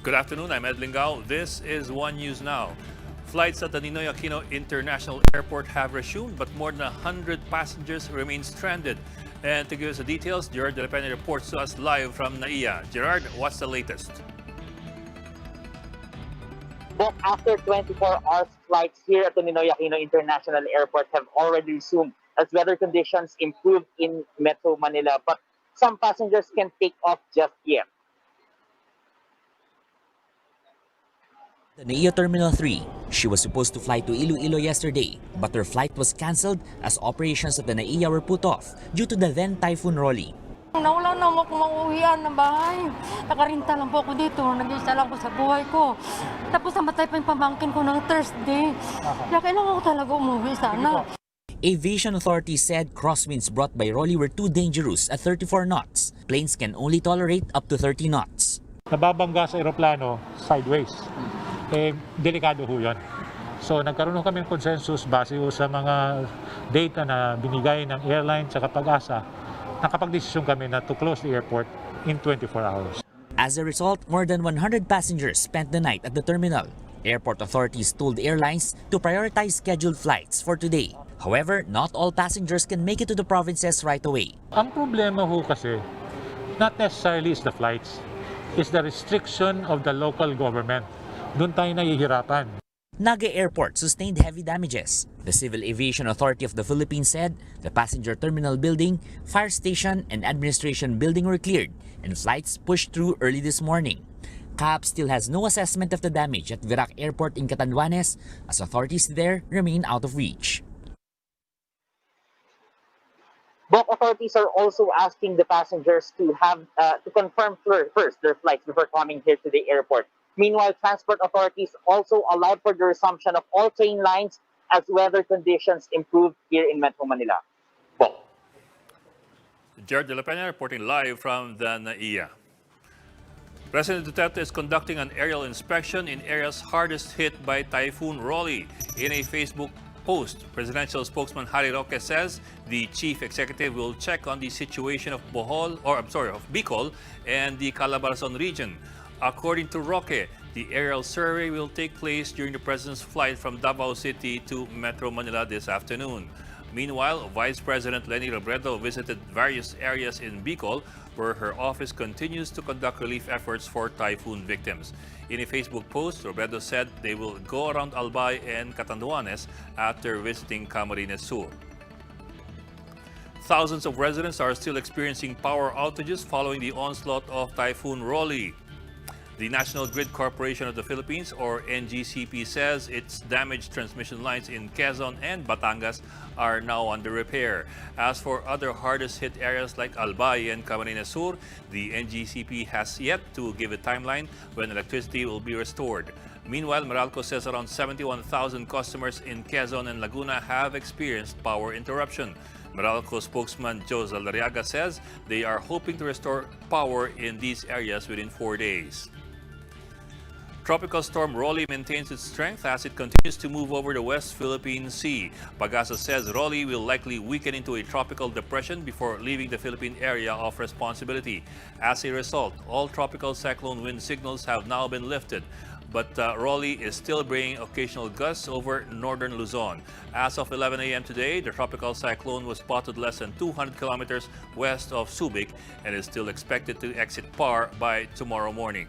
Good afternoon, I'm Ed Lingao. This is One News Now. Flights at the Ninoy Aquino International Airport have resumed, but more than 100 passengers remain stranded. And to give us the details, Gerard De La Peña reports to us live from NAIA. Gerard, what's the latest? But after 24 hours, flights here at the Ninoy Aquino International Airport have already resumed as weather conditions improve in Metro Manila. But some passengers can take off just yet. The NAIA Terminal 3. She was supposed to fly to Iloilo yesterday, but her flight was cancelled as operations at the NAIA were put off due to the then Typhoon Rolly. Nawala na ako mauwian ng bahay. Nakarinta lang po ako dito. Nag-isa lang po sa buhay ko. Tapos namatay pa yung pamangkin ko ng Thursday. Kaya kailangan ko talaga umuwi sana. Aviation authorities said crosswinds brought by Rolly were too dangerous at 34 knots. Planes can only tolerate up to 30 knots. Nababangga sa eroplano sideways. Delikado ho yun. So nagkaroon kami ng consensus base sa mga data na binigay ng airline sa Pag-asa. Nakapag-desisyon kami na to close the airport in 24 hours. As a result, more than 100 passengers spent the night at the terminal. Airport authorities told airlines to prioritize scheduled flights for today. However, not all passengers can make it to the provinces right away. Ang problema ho kasi, not necessarily is the flights, is the restriction of the local government. Doon tayo nahihirapan. Naga Airport sustained heavy damages. The Civil Aviation Authority of the Philippines said the passenger terminal building, fire station, and administration building were cleared and flights pushed through early this morning. CAAP still has no assessment of the damage at Virac Airport in Catanduanes as authorities there remain out of reach. Both authorities are also asking the passengers to confirm first their flights before coming here to the airport. Meanwhile, transport authorities also allowed for the resumption of all train lines as weather conditions improve here in Metro Manila. Gerard De La Peña reporting live from the NAIA. President Duterte is conducting an aerial inspection in areas hardest hit by Typhoon Rolly. In a Facebook post, presidential spokesman Harry Roque says the chief executive will check on the situation of Bicol and the Calabarzon region. According to Roque, the aerial survey will take place during the president's flight from Davao City to Metro Manila this afternoon. Meanwhile, Vice President Leni Robredo visited various areas in Bicol where her office continues to conduct relief efforts for typhoon victims. In a Facebook post, Robredo said they will go around Albay and Catanduanes after visiting Camarines Sur. Thousands of residents are still experiencing power outages following the onslaught of Typhoon Rolly. The National Grid Corporation of the Philippines, or NGCP, says its damaged transmission lines in Quezon and Batangas are now under repair. As for other hardest hit areas like Albay and Camarines Sur, the NGCP has yet to give a timeline when electricity will be restored. Meanwhile, Meralco says around 71,000 customers in Quezon and Laguna have experienced power interruption. Meralco spokesman Joe Zalariaga says they are hoping to restore power in these areas within 4 days. Tropical storm Rolly maintains its strength as it continues to move over the West Philippine Sea. Pag-asa says Rolly will likely weaken into a tropical depression before leaving the Philippine area of responsibility. As a result, all tropical cyclone wind signals have now been lifted. But Rolly is still bringing occasional gusts over northern Luzon. As of 11 a.m. today, the tropical cyclone was spotted less than 200 kilometers west of Subic and is still expected to exit PAR by tomorrow morning.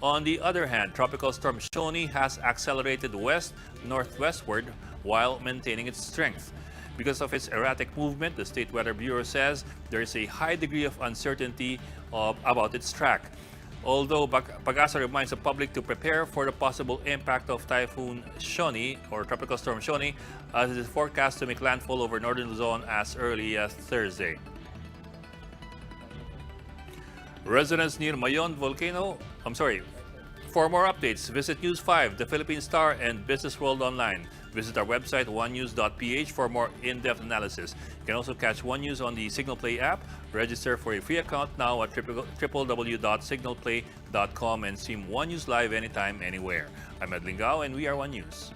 On the other hand, Tropical Storm Shoni has accelerated west-northwestward while maintaining its strength. Because of its erratic movement, the State Weather Bureau says there is a high degree of uncertainty about its track. Although Pag-asa reminds the public to prepare for the possible impact of Typhoon Shoni or Tropical Storm Shoni, as it is forecast to make landfall over northern Luzon as early as Thursday. Residents near Mayon volcano, for more updates, visit News 5, The Philippine Star, and Business World Online. Visit our website, onenews.ph, for more in-depth analysis. You can also catch One News on the Signal Play app. Register for a free account now at www.signalplay.com and stream One News live anytime, anywhere. I'm Ed Lingao, and we are One News.